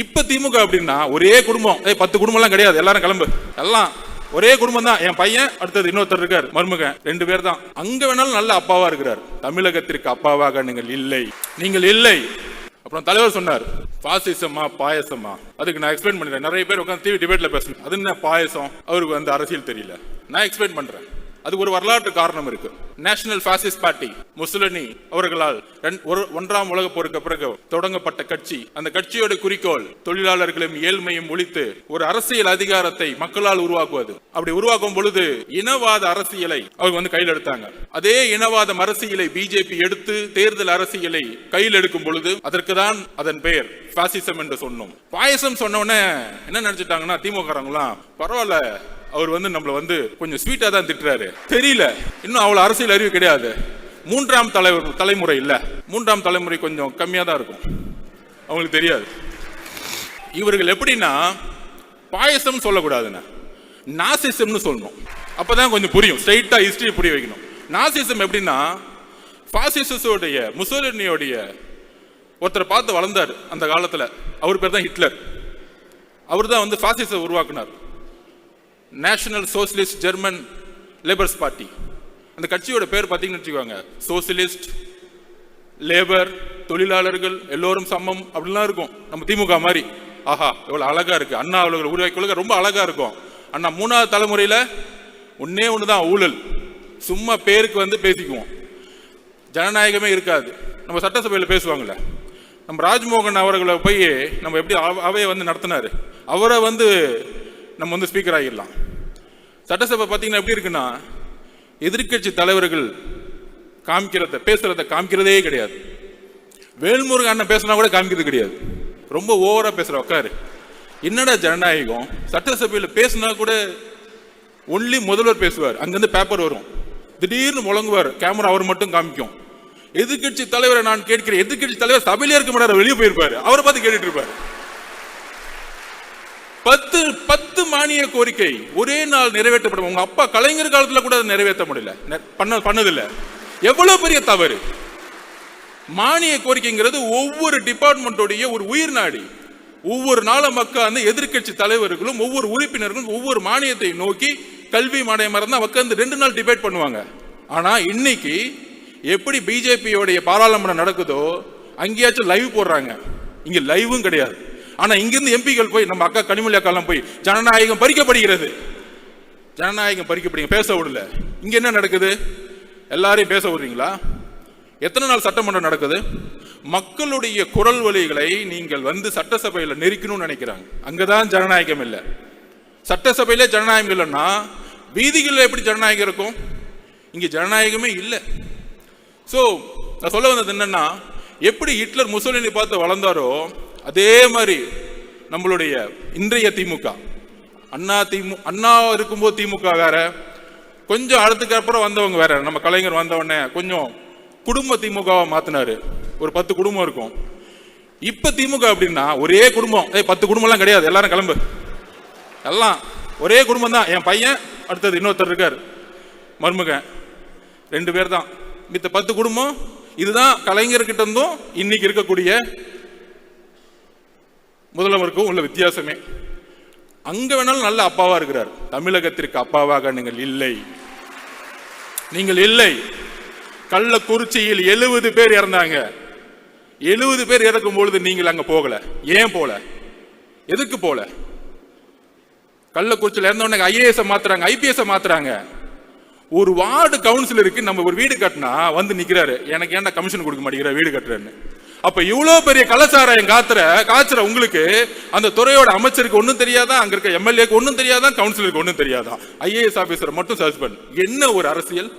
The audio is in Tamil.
இப்ப திமுக அப்படின்னா ஒரே குடும்பம், 10 குடும்பம் எல்லாம் கிடையாது, எல்லாரும் கிளம்பு, எல்லாம் ஒரே குடும்பம் தான். என் பையன், அடுத்தது இன்னொருத்தர் இருக்கார், மருமகன், 2 பேர் தான். அங்க வேணாலும் நல்ல அப்பாவா இருக்கிறார். தமிழகத்திற்கு அப்பாவாக நீங்கள் இல்லை, நீங்கள் இல்லை. அப்புறம் தலைவர் சொன்னார், பாசிசமா பாயசமா, அதுக்கு நான் எக்ஸ்பிளைன் பண்றேன். நிறைய பேர் உட்காந்து டிவி டிபேட்ல பேசணும், அது என்ன பாயசம், அவருக்கு வந்து அரசியல் தெரியல. நான் எக்ஸ்பிளைன் பண்றேன். அதுக்கு ஒரு வரலாற்று காரணம் இருக்கு. நேஷனல் பாசிஸ்ட் பார்ட்டி முசோலினி அவர்களால் 1ஆம் உலக போருக்கு பிறகு தொடங்கப்பட்ட கட்சி. அந்த கட்சியோட குறிக்கோள் தொழிலாளர்களையும் ஏழ்மையும் ஒழித்து ஒரு அரசியல் அதிகாரத்தை மக்களால் உருவாக்குவது. அப்படி உருவாக்கும் பொழுது இனவாத அரசியலை அவங்க வந்து கையில் எடுத்தாங்க. அதே இனவாத அரசியலை பிஜேபி எடுத்து தேர்தல் அரசியலை கையில் எடுக்கும் பொழுது அதற்கு தான் அதன் பெயர் பாசிசம் என்று சொன்னோம். பாயசம் சொன்னோன்னே என்ன நினைச்சிட்டாங்கன்னா திமுகலாம், பரவாயில்ல அவர் வந்து நம்மள வந்து கொஞ்சம் ஸ்வீட்டா தான் திட்டுறாரு, தெரியல இன்னும் அவ்வளவு அரசியல் அறிவு கிடையாது. 3ஆம் தலைமுறை இல்ல, 3ஆம் தலைமுறை கொஞ்சம் கம்மியா தான் இருக்கும், அவங்களுக்கு தெரியாது. இவர்கள் எப்படின்னா பாயசம் சொல்லக்கூடாதுன்னா நாசிசம்னு சொல்லணும், அப்பதான் கொஞ்சம் புரியும். ஸ்ட்ரைட்டா ஹிஸ்டரி புரிய வைக்கணும். நாசிசம் எப்படின்னா பாசிசோடைய முசோலினியோடைய ஒருத்தரை பார்த்து வளர்ந்தார் அந்த காலத்துல, அவர் பேர் தான் ஹிட்லர். அவர் தான் வந்து பாசிச உருவாக்குனார். National socialist German labours party, அந்த கட்சியோட பேர் பார்த்தீங்கன்னு வச்சுக்கோங்க, சோசியலிஸ்ட், லேபர், தொழிலாளர்கள் எல்லோரும் சமம் அப்படிலாம் இருக்கும். நம்ம திமுக மாதிரி ஆஹா எவ்வளவு அழகா இருக்கு, அண்ணா அவர்கள் உருவாக்கி ரொம்ப அழகா இருக்கும். அண்ணா 3ஆவது தலைமுறையில ஒன்னே ஒண்ணுதான் ஊழல், சும்மா பேருக்கு வந்து பேசிக்குவோம், ஜனநாயகமே இருக்காது. நம்ம சட்டசபையில் பேசுவாங்கல்ல, நம்ம ராஜ்மோகன் அவர்களை போய் நம்ம எப்படி அவையை வந்து நடத்தினாரு, அவரை வந்து நம்ம வந்து ஸ்பீக்கர் ஆகிடலாம். சட்டசபை பார்த்தீங்கன்னா எப்படி இருக்குன்னா, எதிர்கட்சி தலைவர்கள் பேசுறத காமிக்கிறதே கிடையாது. வேல்முருகன் அண்ணன் பேசினா கூட காமிக்கிறது கிடையாது, ரொம்ப ஓவரா பேசுற. உட்காரு, என்னடா ஜனநாயகம்? சட்டசபையில் பேசினா கூட ஒன்லி முதல்வர் பேசுவார், அங்கிருந்து பேப்பர் வரும், திடீர்னு முழங்குவார், கேமரா அவர் மட்டும் காமிக்கும். எதிர்கட்சி தலைவரை நான் கேட்கிறேன், எதிர்கட்சி தலைவர் சபையிலே இருக்க மாட்டார், வெளியே போயிருப்பாரு, அவரை பார்த்து கேட்டுட்டு இருப்பாரு. 10 மானிய கோரிக்கை ஒரே நாள் நிறைவேற்றப்படும். உங்க அப்பா கலைஞர் காலத்துல கூட நிறைவேற்ற முடியல, பண்ணதில்லை. எவ்வளவு பெரிய தவறு! மானிய கோரிக்கைங்கிறது ஒவ்வொரு டிபார்ட்மெண்டோடைய ஒரு உயிர் நாடி. ஒவ்வொரு நாளும் மக்கள் அந்த எதிர்கட்சி தலைவர்களும் ஒவ்வொரு உறுப்பினர்களும் ஒவ்வொரு மானியத்தை நோக்கி கல்வி மானியம் இருந்தா உட்கார்ந்து 2 நாள் டிபேட் பண்ணுவாங்க. ஆனா இன்னைக்கு எப்படி பிஜேபியோடைய பாராளுமன்றம் நடக்குதோ அங்கேயாச்சும் லைவ் போடுறாங்க, இங்க லைவும் கிடையாது. ஆனா இங்கிருந்து எம்பிகள் போய், நம்ம அக்கா கனிமொழி அக்காலாம் போய், ஜனநாயகம் பறிக்கப்படுகிறது, ஜனநாயகம் பறிக்கப்படுங்க, பேச விடல. இங்க என்ன நடக்குது? எல்லாரையும் பேச விடுறீங்களா? எத்தனை நாள் சட்டமன்றம் நடக்குது? மக்களுடைய குரல் வலிகளை நீங்கள் வந்து சட்டசபையில் நெருக்கணும்னு நினைக்கிறாங்க. அங்கதான் ஜனநாயகம் இல்லை. சட்டசபையிலே ஜனநாயகம் இல்லைன்னா வீதிகளில் எப்படி ஜனநாயகம் இருக்கும்? இங்க ஜனநாயகமே இல்லை. சோ நான் சொல்ல வந்தது என்னன்னா, எப்படி ஹிட்லர் முசோலினி பார்த்து வளர்ந்தாரோ அதே மாதிரி நம்மளுடைய இன்றைய திமுக, அண்ணா இருக்கும்போது திமுக வேற, கொஞ்சம் அடுத்துக்கு அப்புறம் வந்தவங்க வேற. நம்ம கலைஞர் வந்தவொடனே கொஞ்சம் குடும்ப திமுகவா மாத்தினாரு, ஒரு 10 குடும்பம் இருக்கும். இப்ப திமுக அப்படின்னா ஒரே குடும்பம், 10 குடும்பம் எல்லாம் கிடையாது, எல்லாரும் கிளம்பு, எல்லாம் ஒரே குடும்பம் தான். என் பையன், அடுத்தது இன்னொருத்தர் இருக்கார், மருமகன், 2 பேர் தான். மித்த 10 குடும்பம். இதுதான் கலைஞர்கிட்ட இருந்தும் இன்னைக்கு இருக்கக்கூடிய முதல்வருக்கும் உள்ள வித்தியாசமே. அங்க வேணாலும் நல்ல அப்பாவா இருக்கிறார். தமிழகத்திற்கு அப்பாவாக நீங்கள் இல்லை, நீங்கள் இல்லை. கள்ளக்குறிச்சியில் 70 பேர் இறந்தாங்க. 70 பேர் இறக்கும் பொழுது நீங்கள் அங்க போகல. ஏன் போல? எதுக்கு போல? கள்ளக்குறிச்சியில் இறந்தவன ஐஏஎஸ் மாத்துறாங்க, ஐபிஎஸ் மாத்துறாங்க. ஒரு வார்டு கவுன்சிலருக்கு நம்ம ஒரு வீடு கட்டினா வந்து நிக்கிறாரு, எனக்கு ஏன்டா கமிஷன் கொடுக்க மாட்டேங்கிற வீடு கட்டுறேன்னு. அப்ப இவ்வளவு பெரிய கலாச்சாரம் காய்ச்சற உங்களுக்கு அந்த துறையோட அமைச்சருக்கு ஒன்னும் தெரியாதான், அங்க இருக்க எம்எல்ஏக்கு ஒன்னும் தெரியாதான், கவுன்சிலருக்கு ஒன்னும் தெரியாதான், ஐஏஎஸ் ஆபீசர் மட்டும் சர்ச் பண்ணு. என்ன ஒரு அரசியல்!